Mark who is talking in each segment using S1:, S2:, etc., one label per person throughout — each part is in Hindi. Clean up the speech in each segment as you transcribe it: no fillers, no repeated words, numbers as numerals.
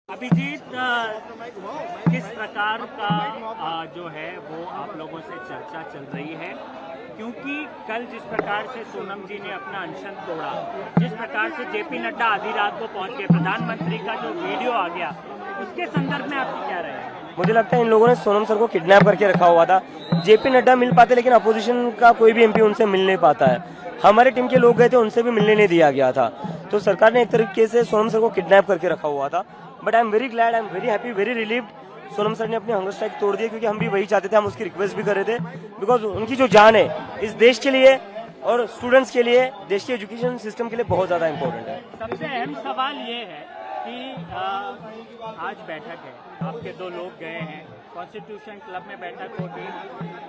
S1: अभिजीत, किस प्रकार का जो है वो आप लोगों से चर्चा चल रही है, क्योंकि कल जिस प्रकार से सोनम जी ने अपना अनशन तोड़ा, जिस प्रकार से जेपी नड्डा आधी रात को पहुंच गए, प्रधानमंत्री का जो वीडियो आ गया, उसके संदर्भ में आपकी क्या राय है?
S2: मुझे लगता है इन लोगों ने सोनम सर को किडनैप करके रखा हुआ था। जेपी नड्डा मिल पाते, लेकिन अपोजिशन का कोई भी एमपी उनसे मिल नहीं पाता है। हमारे टीम के लोग गए थे, उनसे भी मिलने नहीं दिया गया था। तो सरकार ने एक तरीके से सोनम सर को किडनैप करके रखा हुआ था। But I am very glad, I am very happy, very relieved. Sonam sir ने अपनी हंगर स्ट्राइक तोड़ दिया, क्योंकि हम भी वही चाहते थे, हम उसकी रिक्वेस्ट भी कर रहे थे। बिकॉज उनकी जो जान है इस देश के लिए और स्टूडेंट्स के लिए, देश के एजुकेशन सिस्टम के लिए बहुत ज्यादा इम्पोर्टेंट है।
S1: सबसे अहम सवाल ये है कि आज बैठक है, आपके दो लोग गए हैं, कॉन्स्टिट्यूशन क्लब में बैठक होगी।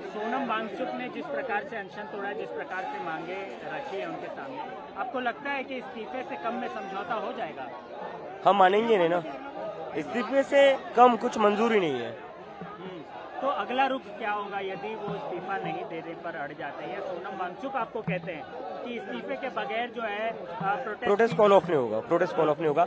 S1: सोनम वांगचुक ने जिस प्रकार से अनशन तोड़ा, जिस प्रकार से मांगे रखी है उनके सामने, आपको लगता है कि इस्तीफे से कम में समझौता हो जाएगा?
S2: हम मानेंगे नहीं ना, इस्तीफे से कम कुछ मंजूर ही नहीं है।
S1: तो अगला रुख क्या होगा यदि वो इस्तीफा नहीं देने पर अड़ जाते हैं, या सोनम वांगचुक आपको कहते हैं कि इस्तीफे के बगैर जो है
S2: प्रोटेस्ट कॉल ऑफ नहीं होगा, प्रोटेस्ट कॉल ऑफ नहीं होगा,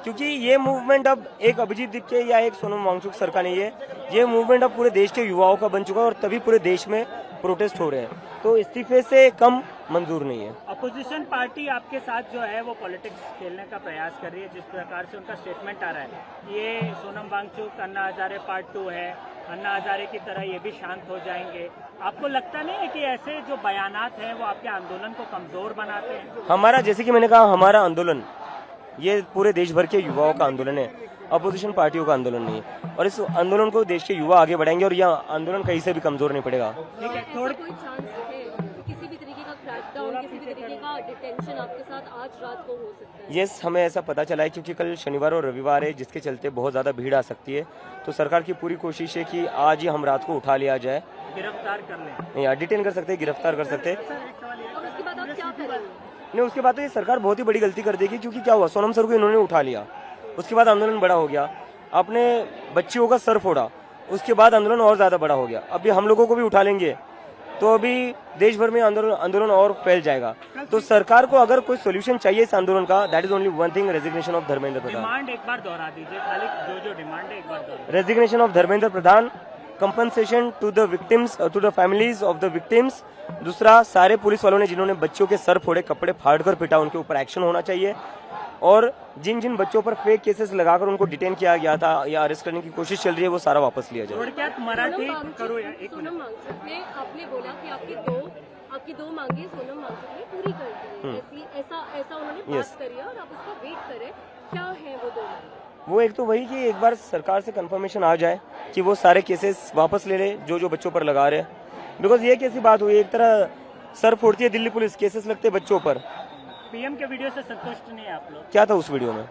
S2: क्योंकि ये मूवमेंट अब एक अभिजीत दीप या एक सोनम वांगचुक सर का नहीं है। ये मूवमेंट अब पूरे देश के युवाओं का बन चुका है, और तभी पूरे देश में प्रोटेस्ट हो रहे हैं। तो इस्तीफे से कम मंजूर नहीं है।
S1: अपोजिशन पार्टी आपके साथ जो है वो पॉलिटिक्स खेलने का प्रयास कर रही है, जिस प्रकार से उनका स्टेटमेंट आ रहा है, ये सोनम वांगचुक अन्ना हजारे पार्ट 2 है, अन्ना हजारे की तरह ये भी शांत हो जाएंगे। आपको लगता नहीं है कि ऐसे जो बयानात हैं वो आपके आंदोलन को कमजोर बनाते हैं?
S2: हमारा, जैसे कि मैंने कहा, हमारा आंदोलन ये पूरे देश भर के युवाओं का आंदोलन है, अपोजिशन पार्टियों का आंदोलन नहीं है। और इस आंदोलन को देश के युवा आगे बढ़ाएंगे, और यह आंदोलन कहीं से भी कमजोर नहीं पड़ेगा।
S1: ठीक है, थोड़ा
S3: कोई चांस है किसी भी तरीके का क्रैकडाउन, किसी भी तरीके का डिटेंशन आपके साथ आज रात को हो सकता है?
S2: यस, हमें ऐसा पता चला है, क्योंकि कल शनिवार और रविवार है, जिसके चलते बहुत ज्यादा भीड़ आ सकती है। तो सरकार की पूरी कोशिश है कि आज ही हम रात को उठा लिया जाए,
S1: गिरफ्तार कर लें,
S2: या डिटेन कर सकते हैं, गिरफ्तार कर सकते हैं।
S3: और उसके बाद आप क्या करेंगे?
S2: नहीं, उसके बाद तो ये सरकार बहुत ही बड़ी गलती कर देगी, क्योंकि क्या हुआ, सोनम सर को इन्होंने उठा लिया, उसके बाद आंदोलन बड़ा हो गया, आपने बच्चियों का सर फोड़ा, उसके बाद आंदोलन और ज्यादा बड़ा हो गया। अभी हम लोगों को भी उठा लेंगे तो अभी देश भर में आंदोलन और फैल जाएगा। तो सरकार को अगर कोई सोल्यूशन चाहिए इस आंदोलन का, that is only one thing, resignation of Dharmendra Pradhan.
S1: Demand एक बार दोहरा दीजिए, खाली जो डिमांड है एक बार दोहरा।
S2: Resignation of Dharmendra Pradhan, compensation to the victims, to the families of the victims. दूसरा, सारे पुलिस वालों ने जिन्होंने बच्चों के सर फोड़े, कपड़े फाड़कर पिटा, उनके ऊपर एक्शन होना चाहिए। और जिन जिन बच्चों पर फेक केसेस लगाकर उनको डिटेन किया गया था या अरेस्ट करने की कोशिश चल रही है, वो सारा वापस लिया जाए।
S1: मराठी करो या एक
S3: सोनम वांगचुक ने, आपने बोला कि आपकी दो मांगे सोनम वांगचुक ने पूरी कर दी, ऐसा उन्होंने बात करी है, और आप उसका वेट करें, क्या है वो दो मांगे?
S2: वो एक तो वही कि एक बार सरकार से कंफर्मेशन आ जाए कि वो सारे केसेस वापस ले ले जो बच्चों पर लगा रहे हैं। बिकॉज ये कैसी बात हुई, एक तरह सर फोड़ती है दिल्ली पुलिस, केसेस लगते बच्चों पर।
S1: पीएम के वीडियो से संतुष्ट नहीं है आप लोग?
S2: क्या था उस वीडियो में,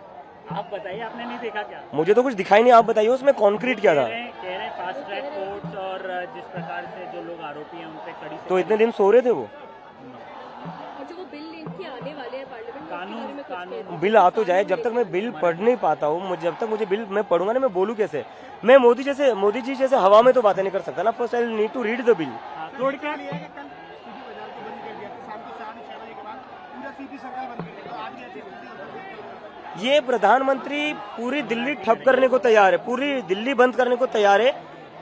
S1: आप बताइए, आपने नहीं देखा क्या?
S2: मुझे तो कुछ दिखाई नहीं, आप बताइए उसमें कॉन्क्रीट क्या था।
S1: कह रहे फास्ट ट्रैक कोर्ट्स, और जिस प्रकार से जो लोग आरोपी हैं उन पे कड़ी से
S2: तो इतने दिन सो रहे थे वो?
S3: और जो वो बिल लेके आने वाले हैं पार्लियामेंट,
S1: कानून
S2: बिल आ तो जाए, जब तक मैं बिल पढ़ नहीं पाता हूँ, जब तक मुझे बिल मैं पढ़ूंगा ना, मैं बोलूँ कैसे? मैं मोदी जी जैसे हवा में तो बातें नहीं कर सकता ना। First I need to read the bill. ये प्रधानमंत्री पूरी दिल्ली ठप करने को तैयार है, पूरी दिल्ली बंद करने को तैयार है,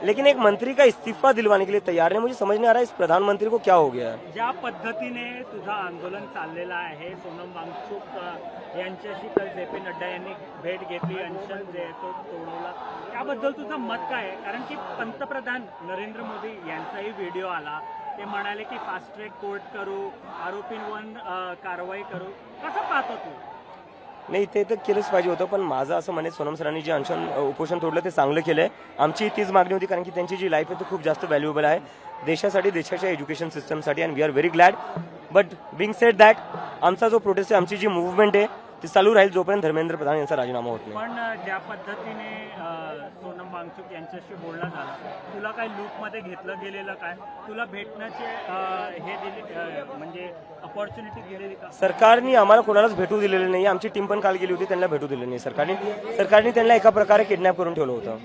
S2: लेकिन एक मंत्री का इस्तीफा दिलवाने के लिए तैयार है। मुझे समझ नहीं आ रहा है इस प्रधानमंत्री को क्या हो गया है।
S1: ज्या पद्धतीने तुझा आंदोलन चाललेलं आहे, सोनम वांगचुक यांच्याशी कल जेपी नड्डा यांनी भेट घेतली, अनशन जे तो तोडवला, त्याबद्दल तुझं मत काय आहे? कारण की पंतप्रधान नरेंद्र मोदी यांचाही व्हिडिओ आला, ते म्हणाले की फास्ट ट्रॅक कोर्ट करू, आरोपींवर कारवाई करू, कसं पाहतो तू?
S2: नाही, ते तर केलंच पाहिजे होतं, पण माझं असं म्हणे, सोनम सरांनी जे उपोषण तोडलं ते चांगलं केलंय। आमची तीच मागणी होती, कारण की त्यांची जी लाईफ आहे ती खूप जास्त व्हॅल्युएबल आहे देशासाठी, देशाच्या एज्युकेशन सिस्टमसाठी, and we are very glad. But being said that, आमचा जो प्रोटेस्ट आहे, आमची जी मूवमेंट आहे ती चालू राहील जोपर्यंत धर्मेंद्र प्रधान यांचा राजीनामा होत नाही।
S1: पण ज्या पद्धतीने सोनम वांगचुक यांच्याशी बोलणं झालं, तुला काय लूपमध्ये घेतलं गेलेलं, काय तुला भेटण्याचे हे दिले, म्हणजे अपॉर्च्युनिटी दिलेली का?
S2: सरकारने आम्हाला कोणालाच भेटू दिलेलं नाही, आमची टीम पण काल गेली होती, त्यांना भेटू दिलं नाही सरकारने त्यांना एका प्रकारे किडनॅप करून ठेवलं होतं।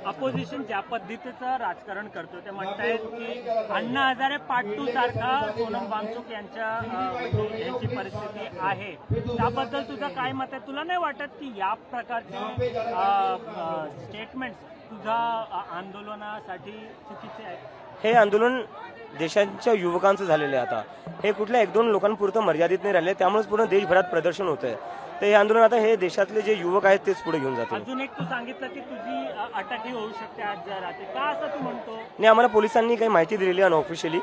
S1: अपोजिशन ज्या पद्धतीचं राजकारण करतो, ते म्हणतायत की अण्णा हजारे पार्ट 2 सारखा सोनम वांगचुक यांची परिस्थिती ती आहे त्याबद्दल तुझं काय मत आहे? तुला नाही वाटत की या प्रकारचे स्टेटमेंट्स तुझ्या आंदोलनासाठी चुकीचे आहेत?
S2: हे आंदोलन देशाच्या युवकांचं झालेलं आहे आता. हे कुठल्या 1-2 लोकांपुरतं मर्यादित नाही राहिले, त्यामुळेच पूर्ण देशभरात प्रदर्शन होत आहे. तर हे आंदोलन आता हे देशातले जे युवक आहेत तेच पुढे घेऊन जातील.
S1: अजून एक तू सांगितलं की तुझी अटकही होऊ शकते आज जर रात्री, का असं तू म्हणतो?
S2: नाही, आम्हाला पोलिसांनी काही माहिती दिलेली आहे अनऑफिशियली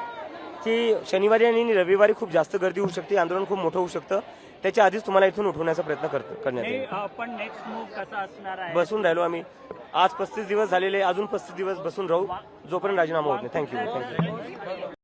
S2: की शनिवारी आणि रविवारी खूप जास्त गर्दी होऊ शकते, आंदोलन खूप मोठं होऊ शकतं. त्याच्या आधीच तुम्हाला इथून उठवण्याचा प्रयत्न करण्यात येईल.
S1: पण नेक्स्ट मूव्ह कसा असणार आहे?
S2: बसून राहिलो आम्ही. आज 35 दिवस झालेले, अजून 35 दिवस बसून राहू जोपर्यंत राजीनामा होत नाही. थँक्यू.